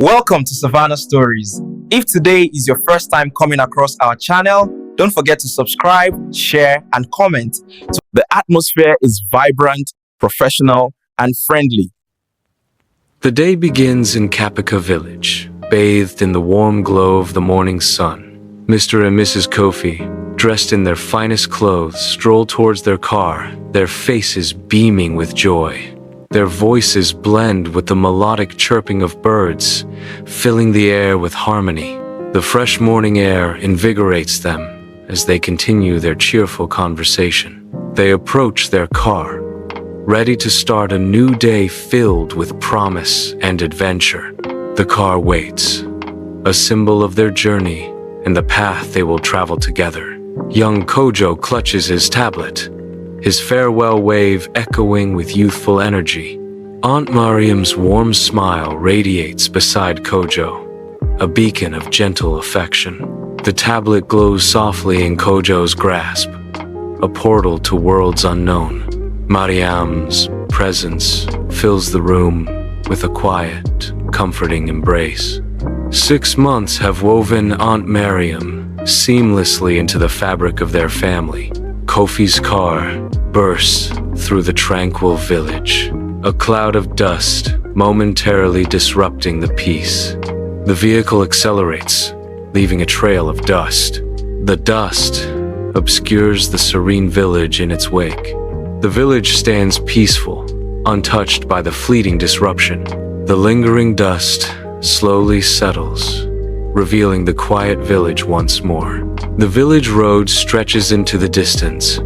Welcome to Savannah Stories. If today is your first time coming across our channel, don't forget to subscribe, share, and comment. The atmosphere is vibrant, professional, and friendly. The day begins in Kapika village, bathed in the warm glow of the morning sun. Mr. and Mrs. Kofi, dressed in their finest clothes, stroll towards their car, their faces beaming with joy. Their voices blend with the melodic chirping of birds, filling the air with harmony. The fresh morning air invigorates them as they continue their cheerful conversation. They approach their car, ready to start a new day filled with promise and adventure. The car waits, a symbol of their journey and the path they will travel together. Young Kojo clutches his tablet, his farewell wave echoing with youthful energy. Aunt Mariam's warm smile radiates beside Kojo, a beacon of gentle affection. The tablet glows softly in Kojo's grasp, a portal to worlds unknown. Mariam's presence fills the room with a quiet, comforting embrace. 6 months have woven Aunt Mariam seamlessly into the fabric of their family. Kofi's car bursts through the tranquil village, a cloud of dust momentarily disrupting the peace. The vehicle accelerates, leaving a trail of dust. The dust obscures the serene village in its wake. The village stands peaceful, untouched by the fleeting disruption. The lingering dust slowly settles, revealing the quiet village once more. The village road stretches into the distance,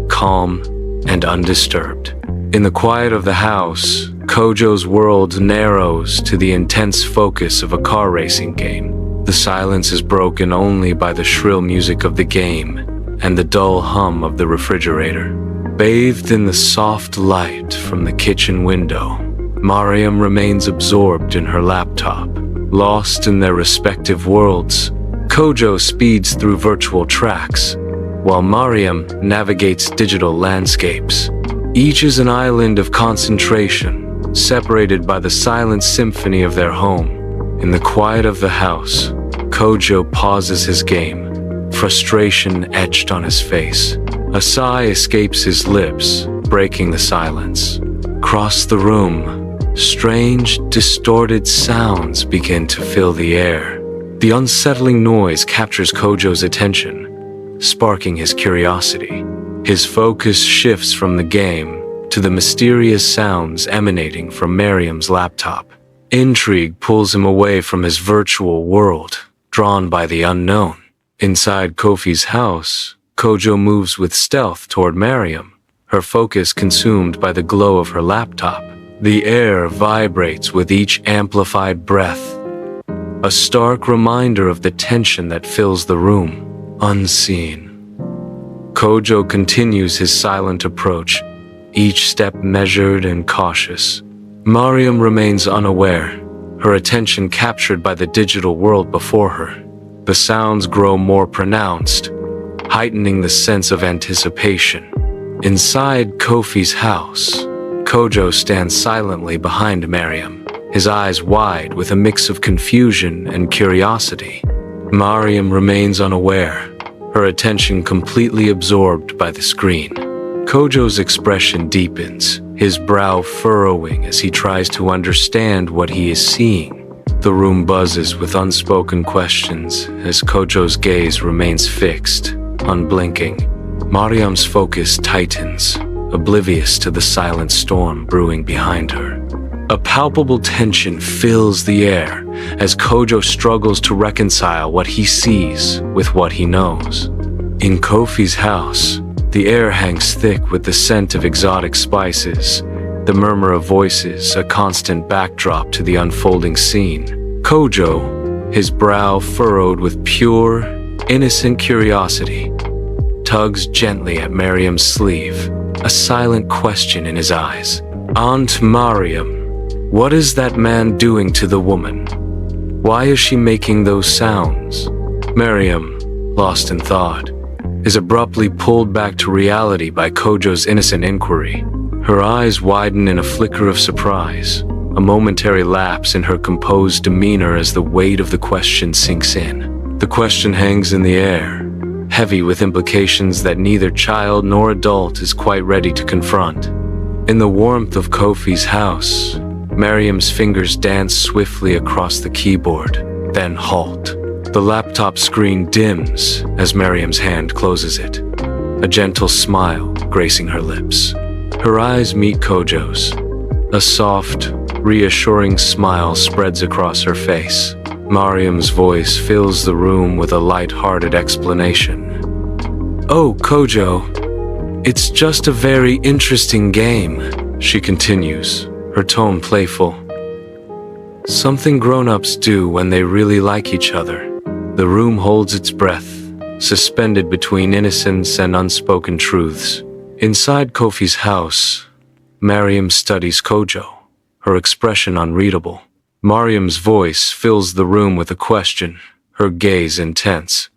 calm and undisturbed. In the quiet of the house, Kojo's world narrows to the intense focus of a car racing game. The silence is broken only by the shrill music of the game and the dull hum of the refrigerator. Bathed in the soft light from the kitchen window, Mariam remains absorbed in her laptop. Lost in their respective worlds, Kojo speeds through virtual tracks, while Mariam navigates digital landscapes. Each is an island of concentration, separated by the silent symphony of their home. In the quiet of the house, Kojo pauses his game, frustration etched on his face. A sigh escapes his lips, breaking the silence. Across the room, strange, distorted sounds begin to fill the air. The unsettling noise captures Kojo's attention, sparking his curiosity. His focus shifts from the game to the mysterious sounds emanating from Mariam's laptop. Intrigue pulls him away from his virtual world, drawn by the unknown. Inside Kofi's house, Kojo moves with stealth toward Mariam, her focus consumed by the glow of her laptop. The air vibrates with each amplified breath, a stark reminder of the tension that fills the room, unseen. Kojo continues his silent approach, each step measured and cautious. Mariam remains unaware, her attention captured by the digital world before her. The sounds grow more pronounced, heightening the sense of anticipation. Inside Kofi's house, Kojo stands silently behind Mariam, his eyes wide with a mix of confusion and curiosity. Mariam remains unaware, her attention completely absorbed by the screen. Kojo's expression deepens, his brow furrowing as he tries to understand what he is seeing. The room buzzes with unspoken questions as Kojo's gaze remains fixed, unblinking. Mariam's focus tightens, oblivious to the silent storm brewing behind her. A palpable tension fills the air as Kojo struggles to reconcile what he sees with what he knows. In Kofi's house, the air hangs thick with the scent of exotic spices, the murmur of voices, a constant backdrop to the unfolding scene. Kojo, his brow furrowed with pure, innocent curiosity, tugs gently at Mariam's sleeve, a silent question in his eyes. Aunt Mariam, what is that man doing to the woman? Why is she making those sounds? Mariam, lost in thought, is abruptly pulled back to reality by Kojo's innocent inquiry. Her eyes widen in a flicker of surprise, a momentary lapse in her composed demeanor as the weight of the question sinks in. The question hangs in the air, heavy with implications that neither child nor adult is quite ready to confront. In the warmth of Kofi's house, Mariam's fingers dance swiftly across the keyboard, then halt. The laptop screen dims as Mariam's hand closes it, a gentle smile gracing her lips. Her eyes meet Kojo's. A soft, reassuring smile spreads across her face. Mariam's voice fills the room with a light-hearted explanation. "Oh, Kojo, it's just a very interesting game," she continues, her tone playful. "Something grown-ups do when they really like each other." The room holds its breath, suspended between innocence and unspoken truths. Inside Kofi's house, Mariam studies Kojo, her expression unreadable. Mariam's voice fills the room with a question, her gaze intense.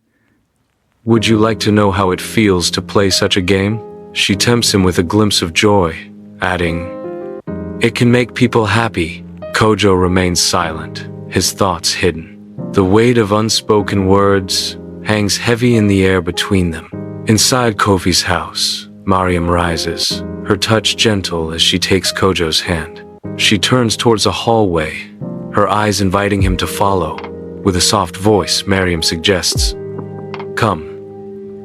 "Would you like to know how it feels to play such a game?" She tempts him with a glimpse of joy, adding, "It can make people happy." Kojo remains silent, his thoughts hidden. The weight of unspoken words hangs heavy in the air between them. Inside Kofi's house, Mariam rises, her touch gentle as she takes Kojo's hand. She turns towards a hallway, her eyes inviting him to follow. With a soft voice, Mariam suggests, "Come,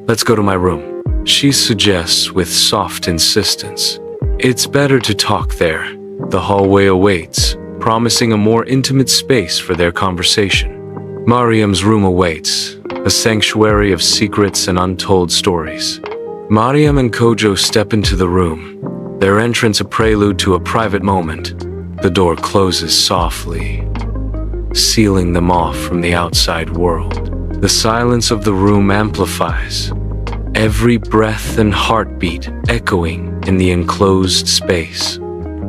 let's go to my room." She suggests with soft insistence. It's better to talk there. The hallway awaits, promising a more intimate space for their conversation. Mariam's room awaits, a sanctuary of secrets and untold stories. Mariam and Kojo step into the room, their entrance a prelude to a private moment. The door closes softly, sealing them off from the outside world. The silence of the room amplifies, every breath and heartbeat echoing in the enclosed space.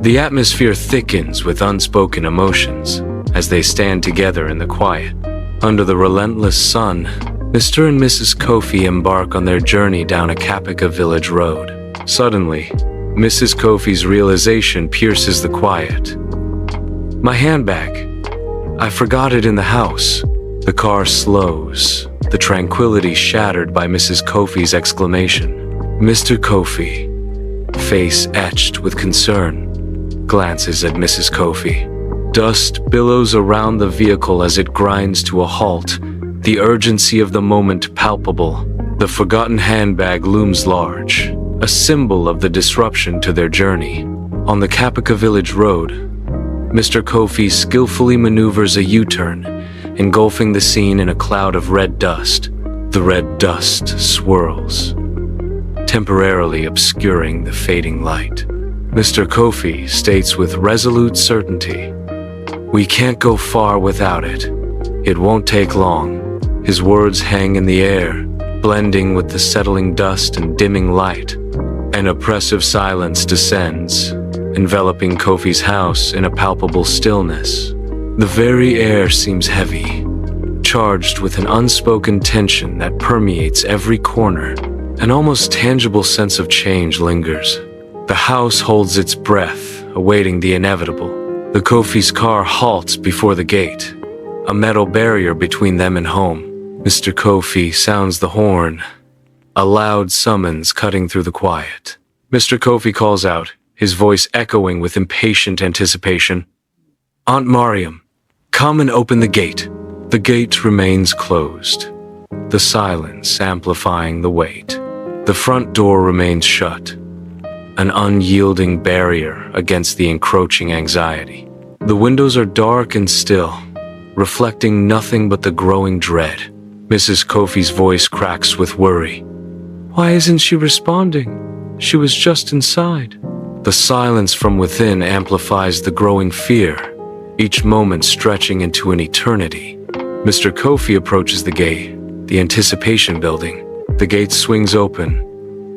The atmosphere thickens with unspoken emotions as they stand together in the quiet. Under the relentless sun, Mr. and Mrs. Kofi embark on their journey down a Kapika village road. Suddenly, Mrs. Kofi's realization pierces the quiet. "My handbag. I forgot it in the house." The car slows, the tranquility shattered by Mrs. Kofi's exclamation. Mr. Kofi, face etched with concern, glances at Mrs. Kofi. Dust billows around the vehicle as it grinds to a halt, the urgency of the moment palpable. The forgotten handbag looms large, a symbol of the disruption to their journey. On the Kapika village road, Mr. Kofi skillfully maneuvers a U-turn, engulfing the scene in a cloud of red dust. The red dust swirls, temporarily obscuring the fading light. Mr. Kofi states with resolute certainty, "We can't go far without it. It won't take long." His words hang in the air, blending with the settling dust and dimming light. An oppressive silence descends, enveloping Kofi's house in a palpable stillness. The very air seems heavy, charged with an unspoken tension that permeates every corner. An almost tangible sense of change lingers. The house holds its breath, awaiting the inevitable. The Kofi's car halts before the gate, a metal barrier between them and home. Mr. Kofi sounds the horn, a loud summons cutting through the quiet. Mr. Kofi calls out, his voice echoing with impatient anticipation, "Aunt Mariam, come and open the gate." The gate remains closed, the silence amplifying the weight. The front door remains shut, an unyielding barrier against the encroaching anxiety. The windows are dark and still, reflecting nothing but the growing dread. Mrs. Kofi's voice cracks with worry. "Why isn't she responding? She was just inside." The silence from within amplifies the growing fear, each moment stretching into an eternity. Mr. Kofi approaches the gate, the anticipation building. The gate swings open,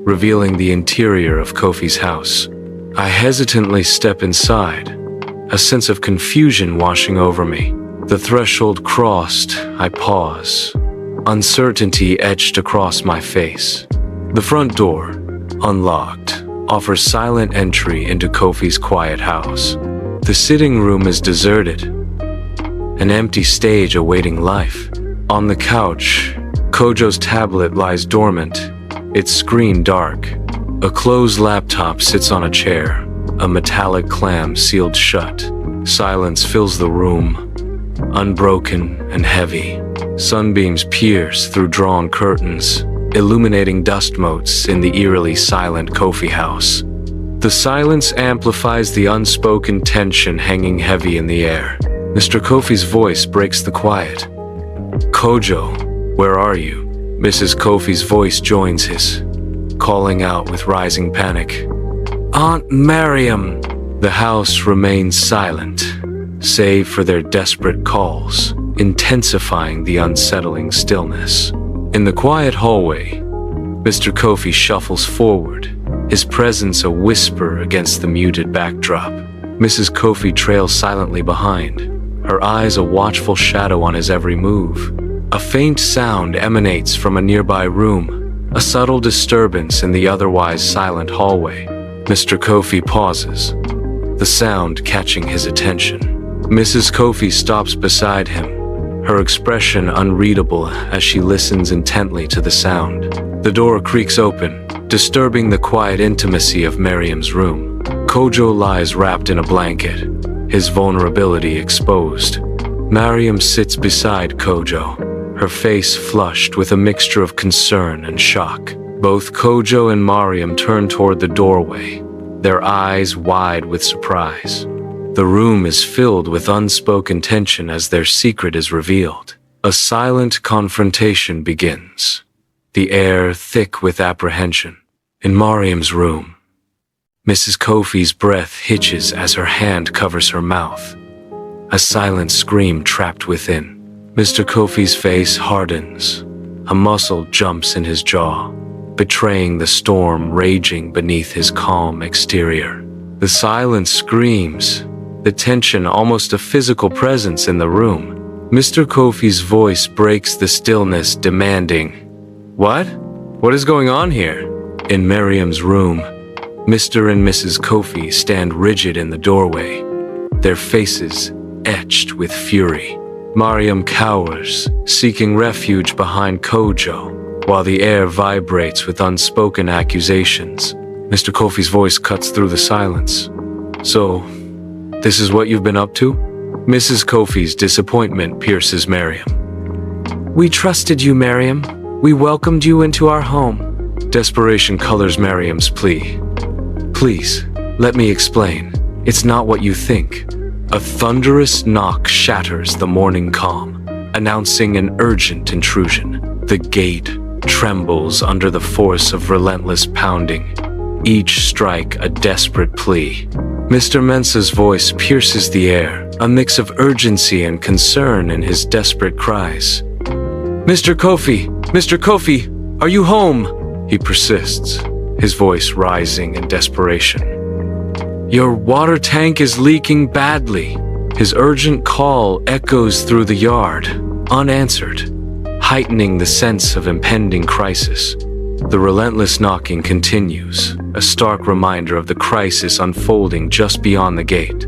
revealing the interior of Kofi's house. I hesitantly step inside, a sense of confusion washing over me. The threshold crossed, I pause, uncertainty etched across my face. The front door, unlocked, offers silent entry into Kofi's quiet house. The sitting room is deserted, an empty stage awaiting life. On the couch, Kojo's tablet lies dormant, its screen dark. A closed laptop sits on a chair, a metallic clam sealed shut. Silence fills the room, unbroken and heavy. Sunbeams pierce through drawn curtains, illuminating dust motes in the eerily silent Kofi house. The silence amplifies the unspoken tension hanging heavy in the air. Mr. Kofi's voice breaks the quiet. "Kojo, where are you?" Mrs. Kofi's voice joins his, calling out with rising panic. "Aunt Mariam!" The house remains silent, save for their desperate calls, intensifying the unsettling stillness. In the quiet hallway, Mr. Kofi shuffles forward, his presence a whisper against the muted backdrop. Mrs. Kofi trails silently behind, her eyes a watchful shadow on his every move. A faint sound emanates from a nearby room, a subtle disturbance in the otherwise silent hallway. Mr. Kofi pauses, the sound catching his attention. Mrs. Kofi stops beside him, her expression unreadable as she listens intently to the sound. The door creaks open, disturbing the quiet intimacy of Mariam's room. Kojo lies wrapped in a blanket, his vulnerability exposed. Mariam sits beside Kojo, her face flushed with a mixture of concern and shock. Both Kojo and Mariam turn toward the doorway, their eyes wide with surprise. The room is filled with unspoken tension as their secret is revealed. A silent confrontation begins, the air thick with apprehension. In Mariam's room, Mrs. Kofi's breath hitches as her hand covers her mouth, a silent scream trapped within. Mr. Kofi's face hardens, a muscle jumps in his jaw, betraying the storm raging beneath his calm exterior. The silence screams, the tension almost a physical presence in the room. Mr. Kofi's voice breaks the stillness, demanding, "What? What is going on here?" In Mariam's room, Mr. and Mrs. Kofi stand rigid in the doorway, their faces etched with fury. Mariam cowers, seeking refuge behind Kojo, while the air vibrates with unspoken accusations. Mr. Kofi's voice cuts through the silence. "So, this is what you've been up to?" Mrs. Kofi's disappointment pierces Mariam. "We trusted you, Mariam. We welcomed you into our home." Desperation colors Mariam's plea. "Please, let me explain. It's not what you think." A thunderous knock shatters the morning calm, announcing an urgent intrusion. The gate trembles under the force of relentless pounding, each strike a desperate plea. Mr. Mensah's voice pierces the air, a mix of urgency and concern in his desperate cries. "Mr. Kofi! Mr. Kofi! Are you home?" He persists, his voice rising in desperation. "Your water tank is leaking badly." His urgent call echoes through the yard, unanswered, heightening the sense of impending crisis. The relentless knocking continues, a stark reminder of the crisis unfolding just beyond the gate.